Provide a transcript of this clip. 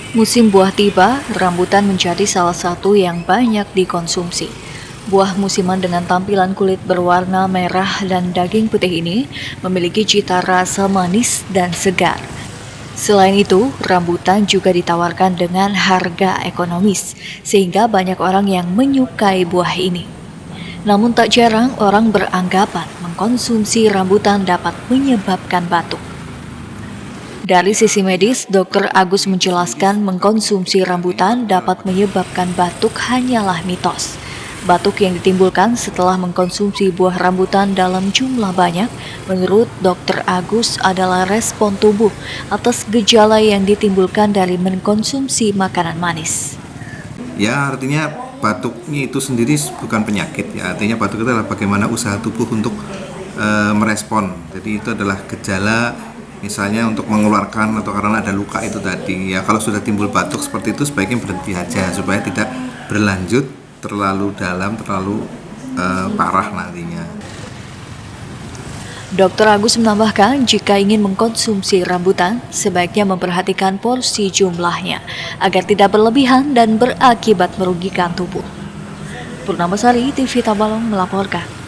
Musim buah tiba, rambutan menjadi salah satu yang banyak dikonsumsi. Buah musiman dengan tampilan kulit berwarna merah dan daging putih ini memiliki cita rasa manis dan segar. Selain itu, rambutan juga ditawarkan dengan harga ekonomis, sehingga banyak orang yang menyukai buah ini. Namun tak jarang orang beranggapan mengkonsumsi rambutan dapat menyebabkan batuk. Dari sisi medis, Dr. Agus menjelaskan mengkonsumsi rambutan dapat menyebabkan batuk hanyalah mitos. Batuk yang ditimbulkan setelah mengkonsumsi buah rambutan dalam jumlah banyak, menurut Dr. Agus adalah respon tubuh atas gejala yang ditimbulkan dari mengkonsumsi makanan manis. Ya, artinya batuknya itu sendiri bukan penyakit ya. Artinya batuk itu adalah bagaimana usaha tubuh untuk merespon. Jadi itu adalah gejala misalnya untuk mengeluarkan atau karena ada luka itu tadi. Ya, kalau sudah timbul batuk seperti itu sebaiknya berhenti aja supaya tidak berlanjut terlalu dalam, terlalu parah nantinya. Dr. Agus menambahkan jika ingin mengkonsumsi rambutan, sebaiknya memperhatikan porsi jumlahnya agar tidak berlebihan dan berakibat merugikan tubuh. Purnamasari TV Tabalong melaporkan.